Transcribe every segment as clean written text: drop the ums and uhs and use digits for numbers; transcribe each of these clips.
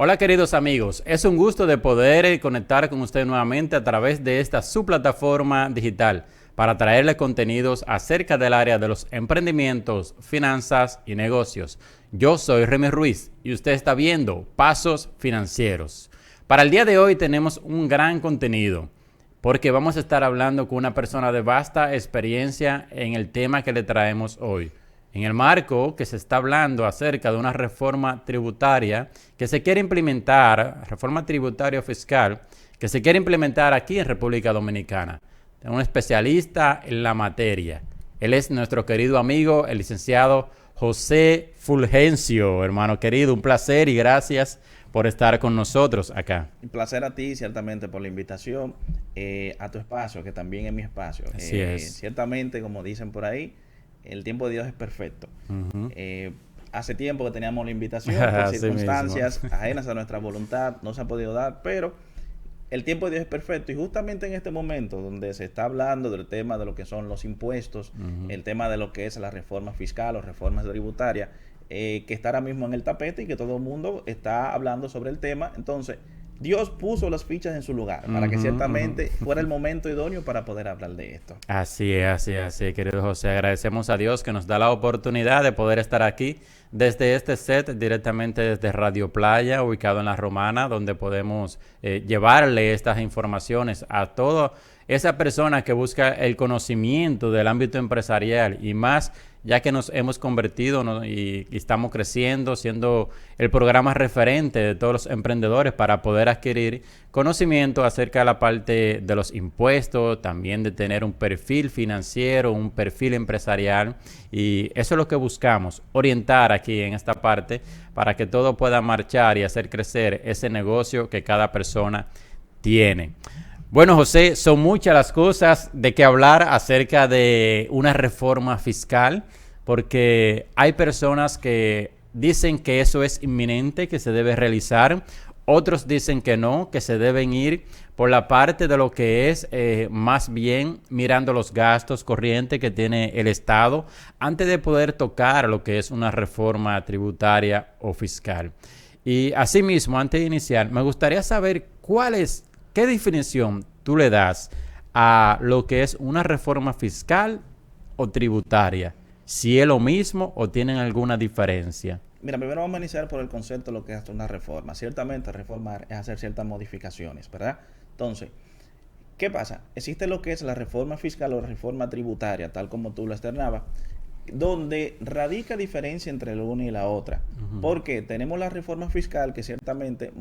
Hola queridos amigos, es un gusto de poder conectar con ustedes nuevamente a través de esta su plataforma digital para traerles contenidos acerca del área de los emprendimientos, finanzas y negocios. Yo soy Remy Ruiz y usted está viendo Pasos Financieros. Para el día de hoy tenemos un gran contenido porque vamos a estar hablando con una persona de vasta experiencia en el tema que le traemos hoy. En el marco que se está hablando acerca de una reforma tributaria que se quiere implementar, reforma tributaria fiscal, que se quiere implementar aquí en República Dominicana. Tengo un especialista en la materia. Él es nuestro querido amigo, el licenciado José Fulgencio. Hermano querido, un placer y gracias por estar con nosotros acá. Un placer a ti, ciertamente, por la invitación a tu espacio, que también es mi espacio. Así es. Ciertamente, como dicen por ahí, el tiempo de Dios es perfecto. Hace tiempo que teníamos la invitación, por circunstancias ajenas a nuestra voluntad, no se ha podido dar, pero el tiempo de Dios es perfecto. Y justamente en este momento, donde se está hablando del tema de lo que son los impuestos, el tema de lo que es la reforma fiscal o reformas tributarias, que está ahora mismo en el tapete y que todo el mundo está hablando sobre el tema. Entonces, Dios puso las fichas en su lugar para que ciertamente fuera el momento idóneo para poder hablar de esto. Así es, querido José. Agradecemos a Dios que nos da la oportunidad de poder estar aquí desde este set, directamente desde Radio Playa, ubicado en La Romana, donde podemos llevarle estas informaciones a toda esa persona que busca el conocimiento del ámbito empresarial y más ya que nos hemos convertido, ¿no? y estamos creciendo, siendo el programa referente de todos los emprendedores para poder adquirir conocimiento acerca de la parte de los impuestos, también de tener un perfil financiero, un perfil empresarial, y eso es lo que buscamos, orientar aquí en esta parte para que todo pueda marchar y hacer crecer ese negocio que cada persona tiene. Bueno, José, son muchas las cosas de que hablar acerca de una reforma fiscal, porque hay personas que dicen que eso es inminente, que se debe realizar. Otros dicen que no, que se deben ir por la parte de lo que es más bien mirando los gastos corrientes que tiene el Estado antes de poder tocar lo que es una reforma tributaria o fiscal. Y asimismo, antes de iniciar, me gustaría saber ¿qué definición tú le das a lo que es una reforma fiscal o tributaria? Si es lo mismo o tienen alguna diferencia. Mira, primero vamos a iniciar por el concepto de lo que es una reforma. Ciertamente, reformar es hacer ciertas modificaciones, ¿verdad? Entonces, ¿qué pasa? Existe lo que es la reforma fiscal o la reforma tributaria, tal como tú lo externabas, donde radica diferencia entre la una y la otra. Porque tenemos la reforma fiscal que ciertamente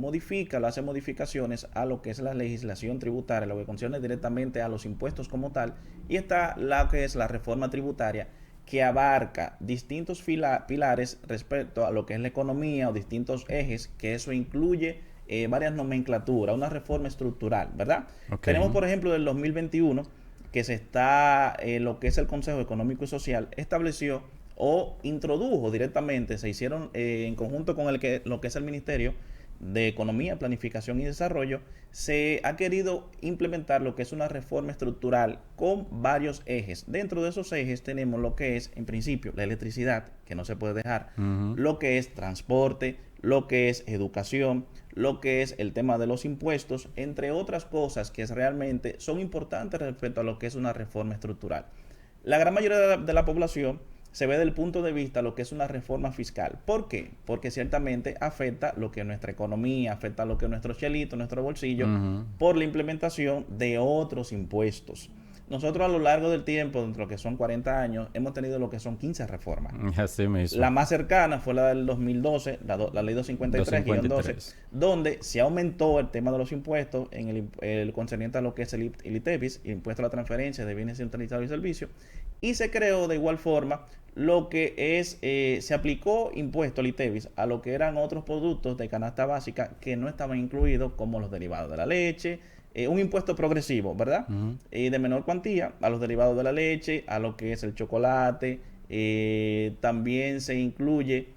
hace modificaciones a lo que es la legislación tributaria, lo que concierne directamente a los impuestos como tal, y está la que es la reforma tributaria, que abarca distintos pilares respecto a lo que es la economía o distintos ejes, que eso incluye varias nomenclaturas, una reforma estructural, ¿verdad? Okay. Tenemos, por ejemplo, del 2021, que lo que es el Consejo Económico y Social estableció o introdujo directamente, se hicieron en conjunto con lo que es el Ministerio de Economía, Planificación y Desarrollo, se ha querido implementar lo que es una reforma estructural con varios ejes. Dentro de esos ejes tenemos lo que es, en principio, la electricidad, que no se puede dejar, lo que es transporte, lo que es educación, lo que es el tema de los impuestos, entre otras cosas que realmente son importantes respecto a lo que es una reforma estructural. La gran mayoría de la población se ve desde el punto de vista lo que es una reforma fiscal. ¿Por qué? Porque ciertamente afecta lo que es nuestra economía, afecta lo que es nuestro chelito, nuestro bolsillo, por la implementación de otros impuestos. Nosotros a lo largo del tiempo, dentro de lo que son 40 años, hemos tenido lo que son 15 reformas. Así mismo. La más cercana fue la del 2012, la ley 253-12, donde se aumentó el tema de los impuestos en el concerniente a lo que es el ITEVIS, el impuesto a la transferencia de bienes centralizados y servicios, y se creó de igual forma lo que es, se aplicó impuesto al ITEVIS a lo que eran otros productos de canasta básica que no estaban incluidos, como los derivados de la leche, un impuesto progresivo, ¿verdad? De menor cuantía a los derivados de la leche, a lo que es el chocolate, también se incluye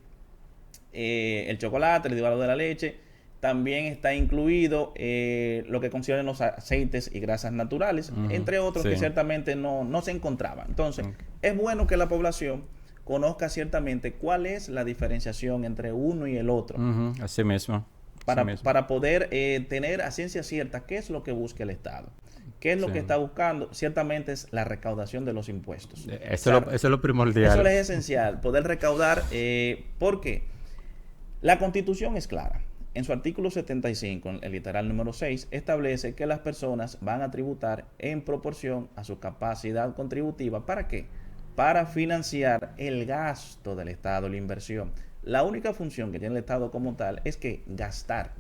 el chocolate, el derivado de la leche, también está incluido lo que concierne los aceites y grasas naturales, entre otros que ciertamente no se encontraban. Entonces, es bueno que la población conozca ciertamente cuál es la diferenciación entre uno y el otro. Así mismo. para poder tener a ciencia cierta qué es lo que busca el Estado. ¿Qué es lo que está buscando? Ciertamente es la recaudación de los impuestos. Eso es lo primordial. Eso es esencial, poder recaudar, porque la Constitución es clara. En su artículo 75, el literal número 6, establece que las personas van a tributar en proporción a su capacidad contributiva. ¿Para qué? Para financiar el gasto del Estado, la inversión. La única función que tiene el Estado como tal es que gastar,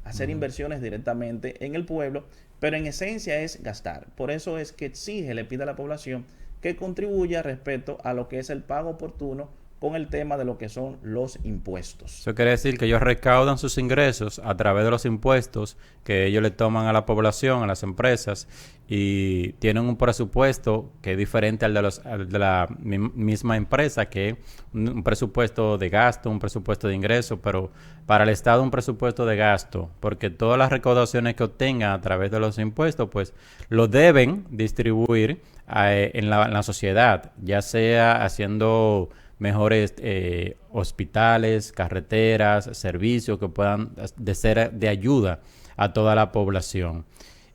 hacer inversiones directamente en el pueblo, pero en esencia es gastar. Por eso es que exige, le pide a la población que contribuya respecto a lo que es el pago oportuno con el tema de lo que son los impuestos. Eso quiere decir que ellos recaudan sus ingresos a través de los impuestos que ellos le toman a la población, a las empresas, y tienen un presupuesto que es diferente al de la misma empresa, que es un presupuesto de gasto, un presupuesto de ingreso, pero para el Estado un presupuesto de gasto, porque todas las recaudaciones que obtengan a través de los impuestos, pues lo deben distribuir en la sociedad, ya sea haciendo mejores hospitales, carreteras, servicios que puedan ser de ayuda a toda la población.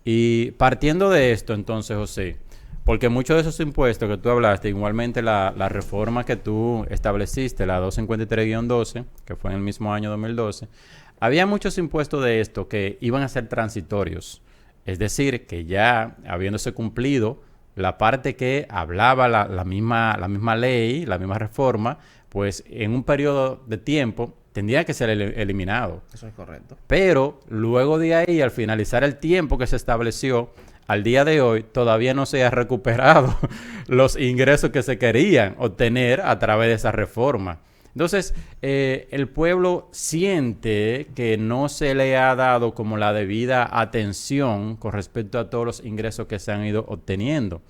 Y partiendo de esto, entonces, José, porque muchos de esos impuestos que tú hablaste, igualmente la reforma que tú estableciste, la 253-12, que fue en el mismo año 2012, había muchos impuestos de esto que iban a ser transitorios. Es decir, que ya habiéndose cumplido la parte que hablaba la misma ley, la misma reforma, pues en un periodo de tiempo tendría que ser eliminado. Eso es correcto. Pero luego de ahí, al finalizar el tiempo que se estableció, al día de hoy todavía no se ha recuperado los ingresos que se querían obtener a través de esa reforma. Entonces, el pueblo siente que no se le ha dado como la debida atención con respecto a todos los ingresos que se han ido obteniendo.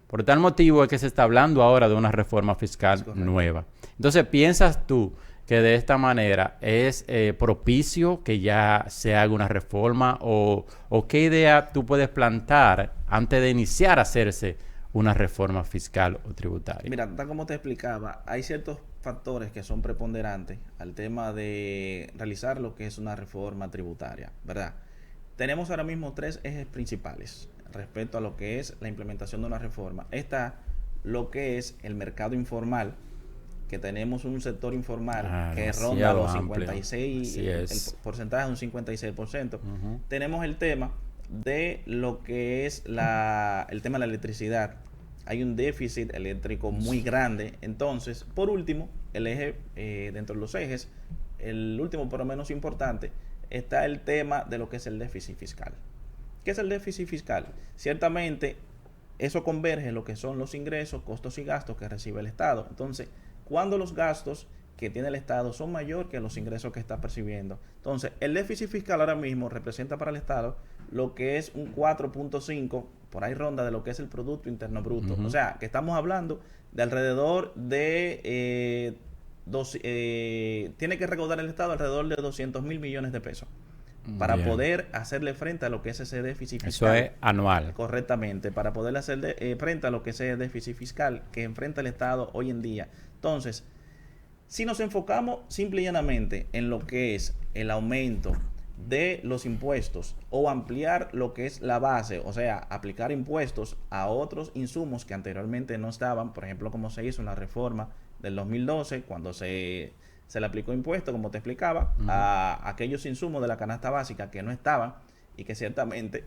Por tal motivo es que se está hablando ahora de una reforma fiscal nueva. Entonces, ¿piensas tú que de esta manera es propicio que ya se haga una reforma o qué idea tú puedes plantar antes de iniciar a hacerse una reforma fiscal o tributaria? Mira, tal como te explicaba, hay ciertos factores que son preponderantes al tema de realizar lo que es una reforma tributaria, ¿verdad? Tenemos ahora mismo 3 ejes principales respecto a lo que es la implementación de una reforma. Está lo que es el mercado informal, que tenemos un sector informal que ronda los 56, el porcentaje es un 56%. Tenemos el tema de lo que es el tema de la electricidad. Hay un déficit eléctrico muy grande. Entonces, por último, el eje, dentro de los ejes, el último pero menos importante, está el tema de lo que es el déficit fiscal. ¿Qué es el déficit fiscal? Ciertamente, eso converge en lo que son los ingresos, costos y gastos que recibe el Estado. Entonces, cuando los gastos que tiene el Estado son mayores que los ingresos que está percibiendo. Entonces, el déficit fiscal ahora mismo representa para el Estado lo que es un 4.5, por ahí ronda de lo que es el Producto Interno Bruto. O sea, que estamos hablando de alrededor de... tiene que recaudar el Estado alrededor de 200,000 millones de pesos para poder hacerle frente a lo que es ese déficit fiscal. Eso es anual. Correctamente, para poder hacerle frente a lo que es ese déficit fiscal que enfrenta el Estado hoy en día. Entonces, si nos enfocamos simple y llanamente en lo que es el aumento de los impuestos o ampliar lo que es la base, o sea, aplicar impuestos a otros insumos que anteriormente no estaban, por ejemplo, como se hizo en la reforma del 2012, cuando se le aplicó impuesto, como te explicaba, a aquellos insumos de la canasta básica que no estaban y que ciertamente,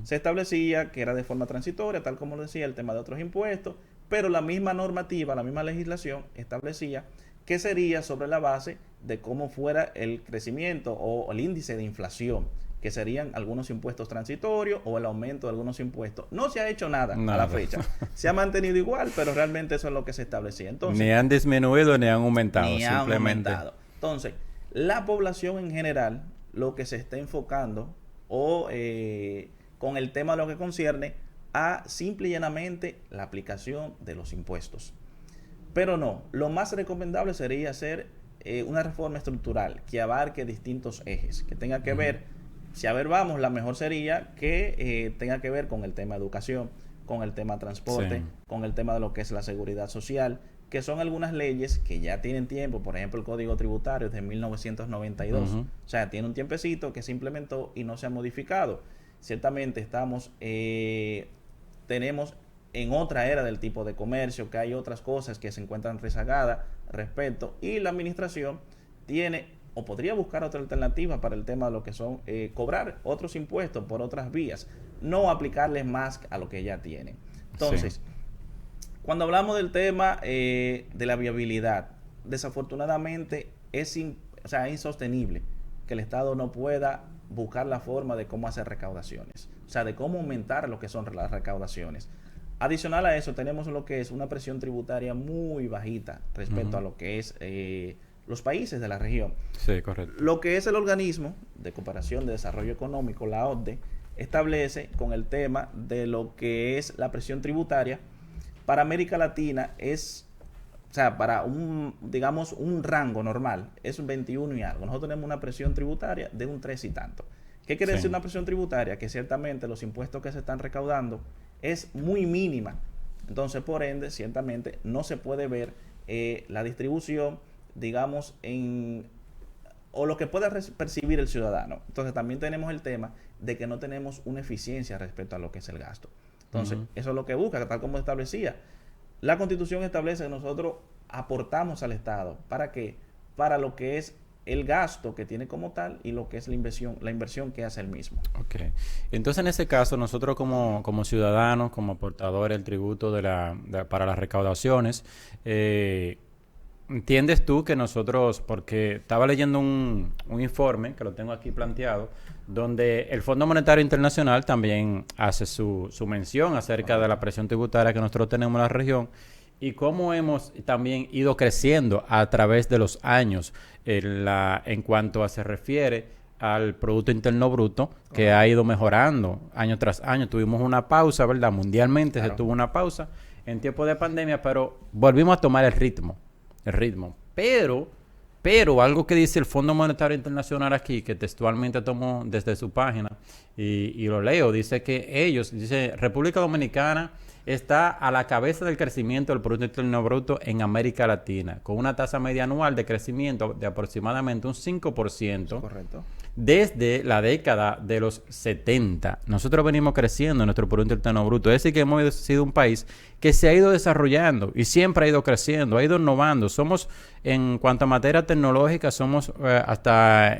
se establecía que era de forma transitoria, tal como lo decía el tema de otros impuestos, pero la misma normativa, la misma legislación establecía que sería sobre la base de cómo fuera el crecimiento o el índice de inflación, que serían algunos impuestos transitorios o el aumento de algunos impuestos. No se ha hecho nada a la fecha. Se ha mantenido igual, pero realmente eso es lo que se establecía. Entonces, ni han disminuido ni han aumentado. Ni han aumentado. Entonces, la población en general, lo que se está enfocando con el tema de lo que concierne a simple y llanamente la aplicación de los impuestos. Pero no, lo más recomendable sería hacer una reforma estructural que abarque distintos ejes, que tenga que ver, si a ver vamos, la mejor sería que tenga que ver con el tema de educación, con el tema de transporte, con el tema de lo que es la seguridad social, que son algunas leyes que ya tienen tiempo, por ejemplo el Código Tributario es de 1992, o sea, tiene un tiempecito que se implementó y no se ha modificado. Ciertamente tenemos en otra era del tipo de comercio, que hay otras cosas que se encuentran rezagadas respecto, y la administración tiene o podría buscar otra alternativa para el tema de lo que son cobrar otros impuestos por otras vías, no aplicarles más a lo que ya tienen. Entonces, cuando hablamos del tema de la viabilidad, desafortunadamente es insostenible que el Estado no pueda buscar la forma de cómo hacer recaudaciones, o sea, de cómo aumentar lo que son las recaudaciones. Adicional a eso, tenemos lo que es una presión tributaria muy bajita respecto a lo que es los países de la región. Sí, correcto. Lo que es el Organismo de Cooperación de Desarrollo Económico, la OCDE, establece con el tema de lo que es la presión tributaria para América Latina para digamos, un rango normal, es un 21 y algo. Nosotros tenemos una presión tributaria de un 3 y tanto. ¿Qué quiere decir una presión tributaria? Que ciertamente los impuestos que se están recaudando es muy mínima. Entonces, por ende, ciertamente no se puede ver la distribución, digamos, o lo que pueda percibir el ciudadano. Entonces, también tenemos el tema de que no tenemos una eficiencia respecto a lo que es el gasto. Entonces, eso es lo que busca, tal como establecía. La Constitución establece que nosotros aportamos al Estado. ¿Para qué? Para lo que es el gasto que tiene como tal y lo que es la inversión que hace el mismo. Ok. Entonces, en ese caso, nosotros como ciudadanos, como aportadores del tributo para las recaudaciones, ¿entiendes tú que nosotros, porque estaba leyendo un informe, que lo tengo aquí planteado, donde el Fondo Monetario Internacional también hace su mención acerca de la presión tributaria que nosotros tenemos en la región y cómo hemos también ido creciendo a través de los años en cuanto se refiere al Producto Interno Bruto, que ha ido mejorando año tras año? Tuvimos una pausa, ¿verdad? Mundialmente se tuvo una pausa en tiempo de pandemia, pero volvimos a tomar el ritmo. Pero algo que dice el Fondo Monetario Internacional aquí, que textualmente tomo desde su página y lo leo, dice que dice República Dominicana está a la cabeza del crecimiento del Producto Interno Bruto en América Latina, con una tasa media anual de crecimiento de aproximadamente un 5%. Correcto. Desde la década de los 70. Nosotros venimos creciendo en nuestro Producto Interno Bruto. Es decir, que hemos sido un país que se ha ido desarrollando y siempre ha ido creciendo, ha ido innovando. Somos, en cuanto a materia tecnológica, somos hasta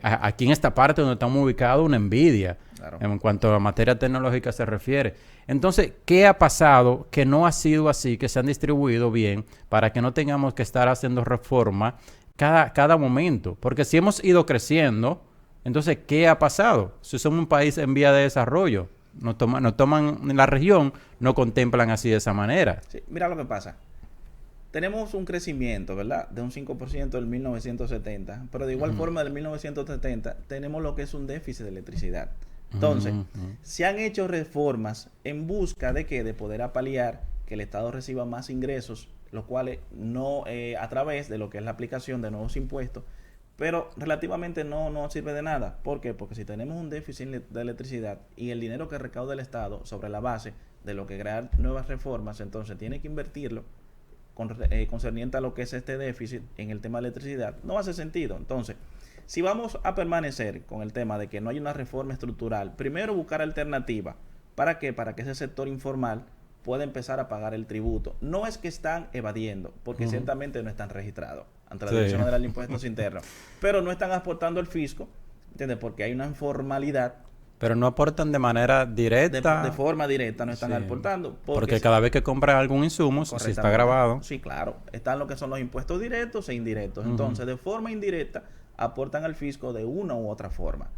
aquí en esta parte donde estamos ubicados, una envidia. Claro. En cuanto a materia tecnológica se refiere. Entonces, ¿qué ha pasado que no ha sido así, que se han distribuido bien para que no tengamos que estar haciendo reforma cada momento? Porque si hemos ido creciendo, entonces, ¿qué ha pasado? Si somos un país en vía de desarrollo, nos toman en la región, no contemplan así de esa manera. Sí, mira lo que pasa. Tenemos un crecimiento, ¿verdad? De un 5% del 1970, pero de igual forma del 1970 tenemos lo que es un déficit de electricidad. Entonces, se han hecho reformas en busca de ¿qué? De poder paliar que el Estado reciba más ingresos, los cuales no a través de lo que es la aplicación de nuevos impuestos, pero relativamente no sirve de nada. ¿Por qué? Porque si tenemos un déficit de electricidad y el dinero que recauda el Estado sobre la base de lo que crear nuevas reformas, entonces tiene que invertirlo concerniente a lo que es este déficit en el tema de electricidad, no hace sentido. Entonces, si vamos a permanecer con el tema de que no hay una reforma estructural, primero buscar alternativas. ¿Para qué? Para que ese sector informal pueda empezar a pagar el tributo. No es que están evadiendo, porque ciertamente no están registrados ante la Dirección General de Impuestos Internos, pero no están aportando al fisco, ¿entiendes? Porque hay una informalidad. Pero no aportan de manera directa. De forma directa no están aportando. Porque cada vez que compran algún insumo, si está grabado. Sí, claro. Están lo que son los impuestos directos e indirectos. Entonces, de forma indirecta, aportan al fisco de una u otra forma.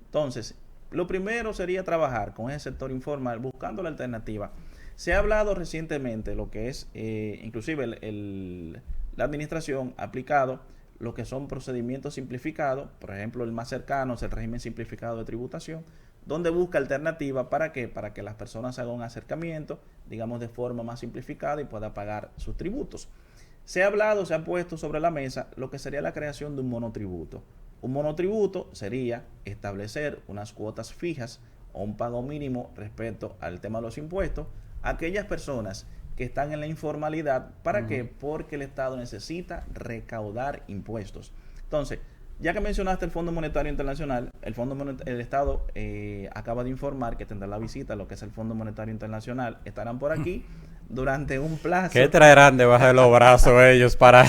Entonces, lo primero sería trabajar con ese sector informal, buscando la alternativa. Se ha hablado recientemente lo que es, inclusive la administración ha aplicado lo que son procedimientos simplificados. Por ejemplo, el más cercano es el régimen simplificado de tributación, donde busca alternativa. ¿Para qué? Para que las personas hagan un acercamiento, digamos, de forma más simplificada y pueda pagar sus tributos. Se ha puesto sobre la mesa lo que sería la creación de un monotributo. Un monotributo sería establecer unas cuotas fijas o un pago mínimo respecto al tema de los impuestos a aquellas personas que están en la informalidad. ¿Para qué? Porque el Estado necesita recaudar impuestos. Entonces, ya que mencionaste el Fondo Monetario Internacional, el Estado acaba de informar que tendrá la visita a lo que es el Fondo Monetario Internacional. Estarán por aquí durante un plazo. ¿Qué traerán debajo de los brazos ellos para...?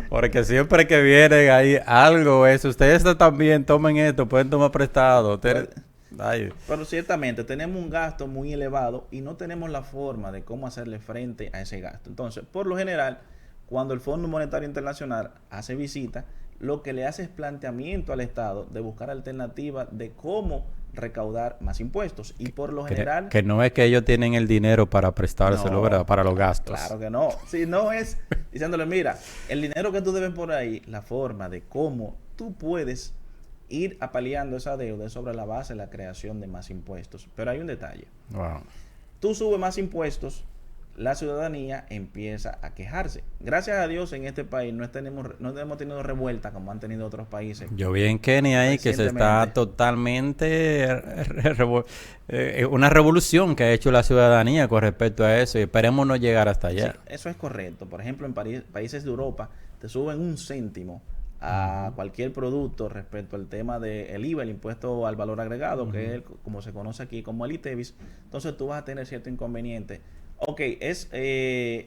Porque siempre que vienen ahí algo es, ustedes también tomen esto, pueden tomar prestado. Pero ciertamente tenemos un gasto muy elevado y no tenemos la forma de cómo hacerle frente a ese gasto. Entonces, por lo general, cuando el Fondo Monetario Internacional hace visita, lo que le hace es planteamiento al Estado de buscar alternativas de cómo recaudar más impuestos. Y por lo general... Que no es que ellos tienen el dinero para prestárselo, no, ¿verdad? Para los gastos. Claro que no. Si no es diciéndole, mira, el dinero que tú debes por ahí, la forma de cómo tú puedes ir apaleando esa deuda es sobre la base de la creación de más impuestos. Pero hay un detalle. Wow. Tú subes más impuestos, la ciudadanía empieza a quejarse. Gracias a Dios en este país no hemos tenido revuelta como han tenido otros países. Yo vi en Kenia ahí que se está totalmente una revolución que ha hecho la ciudadanía con respecto a eso y esperemos no llegar hasta allá. Sí, eso es correcto. Por ejemplo, en países de Europa te suben 1 céntimo a cualquier producto respecto al tema del IVA, el impuesto al valor agregado, que es como se conoce aquí como el ITEVIS. Entonces tú vas a tener cierto inconveniente. Ok,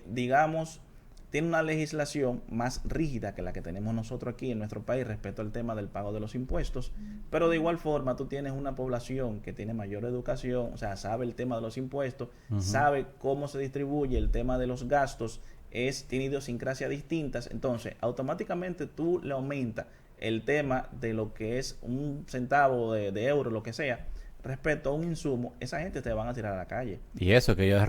digamos, tiene una legislación más rígida que la que tenemos nosotros aquí en nuestro país respecto al tema del pago de los impuestos, pero de igual forma tú tienes una población que tiene mayor educación, o sea, sabe el tema de los impuestos, sabe cómo se distribuye el tema de los gastos, tiene idiosincrasias distintas, entonces automáticamente tú le aumentas el tema de lo que es 1 centavo de euro, lo que sea, respecto a un insumo, esa gente te van a tirar a la calle. Y eso, que ellos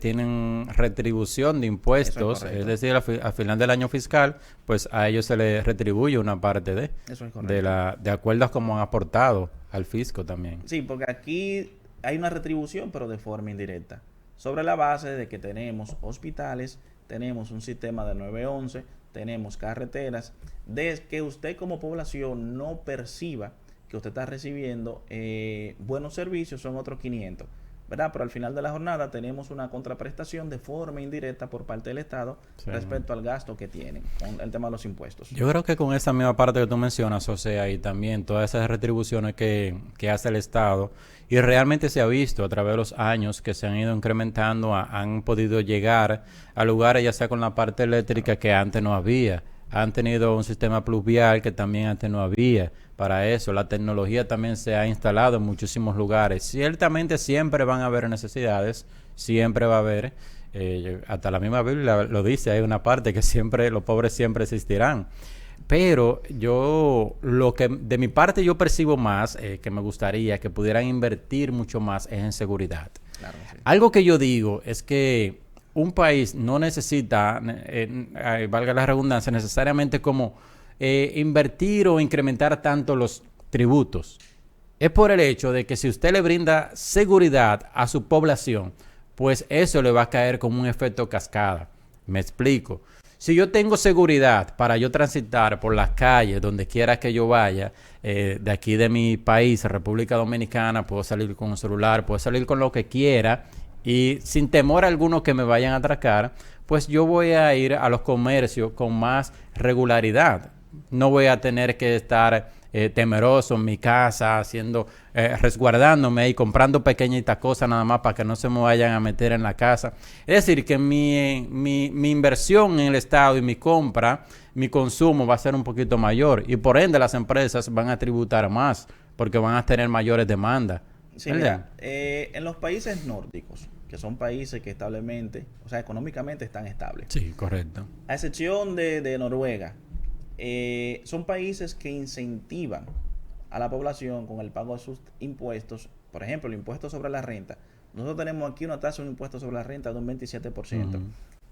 tienen retribución de impuestos, es decir, al final del año fiscal, pues a ellos se les retribuye una parte eso es de acuerdo a cómo han aportado al fisco también. Sí, porque aquí hay una retribución, pero de forma indirecta, sobre la base de que tenemos hospitales, tenemos un sistema de 911, tenemos carreteras, de que usted como población no perciba que usted está recibiendo buenos servicios, son otros 500, ¿verdad? Pero al final de la jornada tenemos una contraprestación de forma indirecta por parte del Estado respecto al gasto que tienen con el tema de los impuestos. Yo creo que con esa misma parte que tú mencionas, o sea, y también todas esas retribuciones que hace el Estado, y realmente se ha visto a través de los años que se han ido incrementando, han podido llegar a lugares ya sea con la parte eléctrica que antes no había. Han tenido un sistema pluvial que también antes no había. Para eso, la tecnología también se ha instalado en muchísimos lugares. Ciertamente siempre van a haber necesidades, siempre va a haber, hasta la misma Biblia lo dice, hay una parte que siempre, los pobres siempre existirán. Pero de mi parte yo percibo más, que me gustaría que pudieran invertir mucho más en seguridad. Claro, sí. Algo que yo digo es que un país no necesita, valga la redundancia, necesariamente como invertir o incrementar tanto los tributos. Es por el hecho de que si usted le brinda seguridad a su población, pues eso le va a caer como un efecto cascada. Me explico. Si yo tengo seguridad para yo transitar por las calles, donde quiera que yo vaya, de aquí de mi país, República Dominicana, puedo salir con un celular, puedo salir con lo que quiera, y sin temor alguno que me vayan a atracar, pues yo voy a ir a los comercios con más regularidad. No voy a tener que estar temeroso en mi casa, resguardándome y comprando pequeñitas cosas nada más para que no se me vayan a meter en la casa. Es decir, que mi inversión en el Estado y mi compra, mi consumo va a ser un poquito mayor y por ende las empresas van a tributar más porque van a tener mayores demandas. Sí, mira, en los países nórdicos, que son países que establemente, o sea, económicamente están estables. Sí, correcto. A excepción de Noruega, son países que incentivan a la población con el pago de sus impuestos. Por ejemplo, el impuesto sobre la renta. Nosotros tenemos aquí una tasa de un impuesto sobre la renta de un 27%,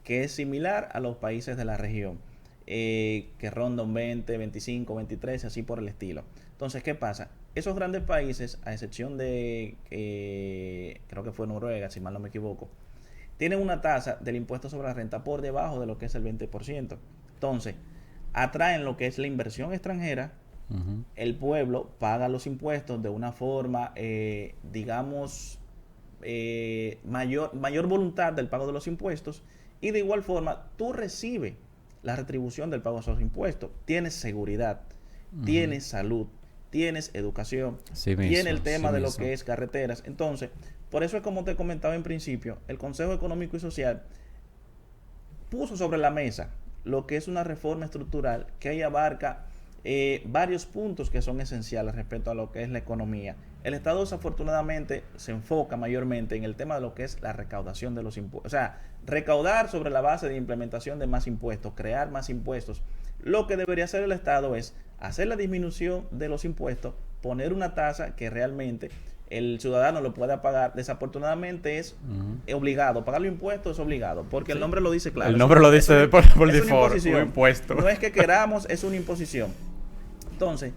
que es similar a los países de la región, que ronda un 20, 25, 23, así por el estilo. Entonces, ¿qué pasa? Esos grandes países, a excepción de, creo que fue Noruega, si mal no me equivoco, tienen una tasa del impuesto sobre la renta por debajo de lo que es el 20%. Entonces, atraen lo que es la inversión extranjera, el pueblo paga los impuestos de una forma, digamos, mayor voluntad del pago de los impuestos, y de igual forma tú recibes la retribución del pago de esos impuestos. Tienes seguridad, tienes salud, tienes educación, tienes el tema de lo que es carreteras. Entonces, por eso es como te comentaba en principio, el Consejo Económico y Social puso sobre la mesa lo que es una reforma estructural que ahí abarca varios puntos que son esenciales respecto a lo que es la economía. El Estado desafortunadamente se enfoca mayormente en el tema de lo que es la recaudación de los impuestos. O sea, recaudar sobre la base de implementación de más impuestos, crear más impuestos. Lo que debería hacer el Estado es hacer la disminución de los impuestos, poner una tasa que realmente el ciudadano lo pueda pagar. Desafortunadamente es obligado. Pagar los impuestos es obligado, porque el nombre lo dice claro. El nombre lo dice por default, un impuesto. No es que queramos, es una imposición. Entonces,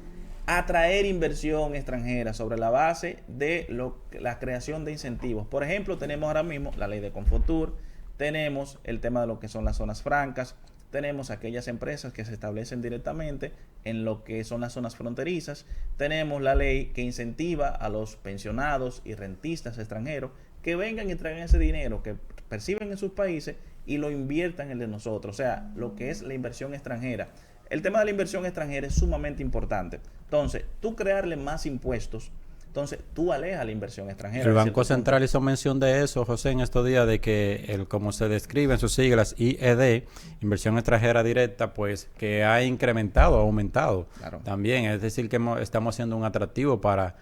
atraer inversión extranjera sobre la base de la creación de incentivos. Por ejemplo, tenemos ahora mismo la ley de Confotur, tenemos el tema de lo que son las zonas francas, tenemos aquellas empresas que se establecen directamente en lo que son las zonas fronterizas, tenemos la ley que incentiva a los pensionados y rentistas extranjeros que vengan y traigan ese dinero que perciben en sus países y lo inviertan en el de nosotros, o sea, lo que es la inversión extranjera. El tema de la inversión extranjera es sumamente importante. Entonces, tú crearle más impuestos, entonces tú alejas la inversión extranjera. El Banco Central hizo mención de eso, José, en estos días, de que como se describe en sus siglas, IED, inversión extranjera directa, pues que ha incrementado, ha aumentado. Claro. También, es decir, que estamos haciendo un atractivo para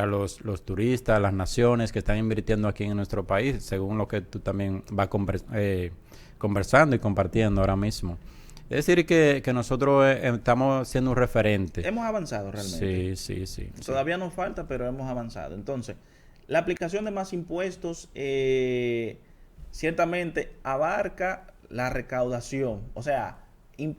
los turistas, las naciones que están invirtiendo aquí en nuestro país, según lo que tú también vas conversando y compartiendo ahora mismo. Es decir, que nosotros estamos siendo un referente. Hemos avanzado realmente. Sí. Todavía nos falta, pero hemos avanzado. Entonces, la aplicación de más impuestos ciertamente abarca la recaudación. O sea,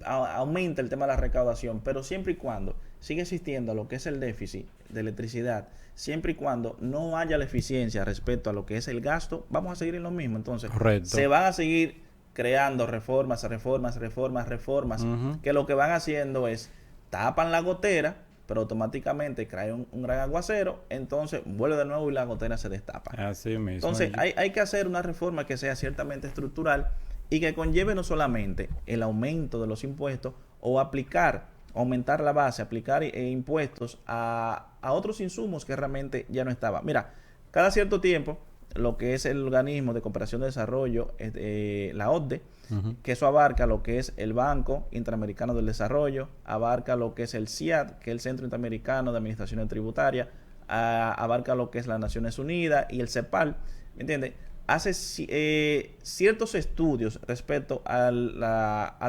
aumenta el tema de la recaudación, pero siempre y cuando sigue existiendo lo que es el déficit de electricidad, siempre y cuando no haya la eficiencia respecto a lo que es el gasto, vamos a seguir en lo mismo. Entonces, correcto, se van a seguir creando reformas, que lo que van haciendo es tapan la gotera, pero automáticamente cae un gran aguacero, entonces vuelve de nuevo y la gotera se destapa. Así mismo. Entonces hay que hacer una reforma que sea ciertamente estructural y que conlleve no solamente el aumento de los impuestos o aumentar la base, aplicar impuestos a otros insumos que realmente ya no estaban. Mira, cada cierto tiempo lo que es el organismo de cooperación de desarrollo, la OCDE, que eso abarca lo que es el Banco Interamericano del Desarrollo, abarca lo que es el CIAD, que es el Centro Interamericano de Administración Tributaria, abarca lo que es las Naciones Unidas y el CEPAL, ¿me entiendes? Hace ciertos estudios respecto a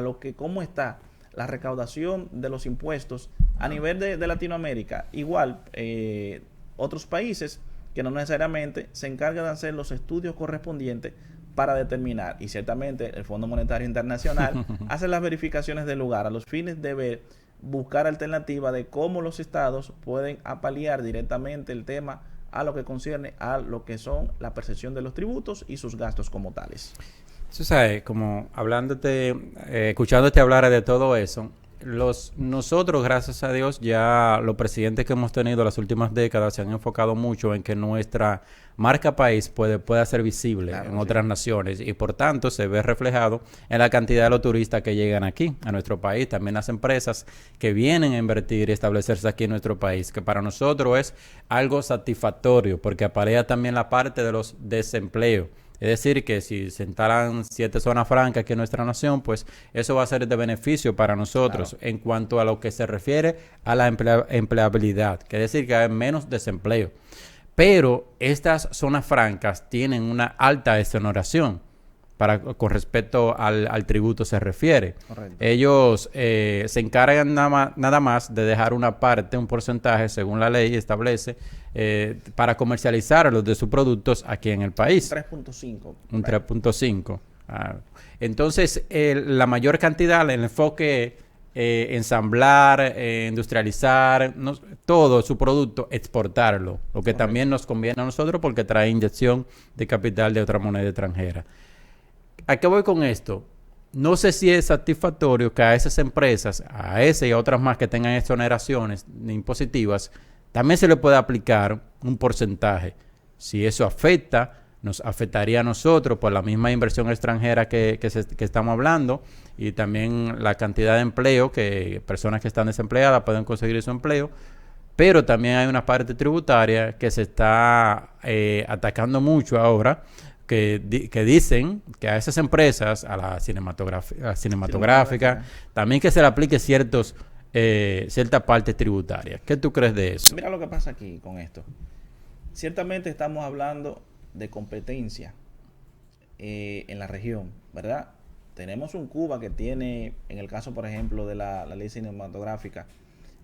lo que cómo está la recaudación de los impuestos a nivel de Latinoamérica. Igual, otros países que no necesariamente se encarga de hacer los estudios correspondientes para determinar, y ciertamente el Fondo Monetario Internacional hace las verificaciones del lugar a los fines de buscar alternativas de cómo los estados pueden apalear directamente el tema a lo que concierne a lo que son la percepción de los tributos y sus gastos como tales. Tú sabes, como escuchándote hablar de todo eso, nosotros, gracias a Dios, ya los presidentes que hemos tenido las últimas décadas se han enfocado mucho en que nuestra marca país pueda ser visible en otras naciones, y por tanto se ve reflejado en la cantidad de los turistas que llegan aquí a nuestro país, también las empresas que vienen a invertir y establecerse aquí en nuestro país, que para nosotros es algo satisfactorio porque aparea también la parte de los desempleos. Es decir, que si se instalan 7 zonas francas aquí en nuestra nación, pues eso va a ser de beneficio para nosotros en cuanto a lo que se refiere a la empleabilidad, que es decir, que hay menos desempleo. Pero estas zonas francas tienen una alta exoneración con respecto al tributo se refiere. Correcto. Ellos se encargan nada más de dejar una parte, un porcentaje, según la ley establece, para comercializar los de sus productos aquí en el país. 3.5. Un 3.5. Entonces, la mayor cantidad, el enfoque ensamblar, industrializar, todo su producto, exportarlo, lo que también nos conviene a nosotros porque trae inyección de capital de otra moneda extranjera. ¿A qué voy con esto? No sé si es satisfactorio que a esas empresas, a ese y a otras más que tengan exoneraciones impositivas, también se le puede aplicar un porcentaje. Si eso afecta nos afectaría a nosotros por la misma inversión extranjera que estamos hablando, y también la cantidad de empleo que personas que están desempleadas pueden conseguir su empleo. Pero también hay una parte tributaria que se está atacando mucho ahora, que dicen que a esas empresas, a la cinematográfica, también que se le aplique ciertas partes tributarias. ¿Qué tú crees de eso? Mira lo que pasa aquí con esto. Ciertamente estamos hablando de competencia en la región, ¿verdad? Tenemos un Cuba que tiene, en el caso, por ejemplo, de la ley cinematográfica,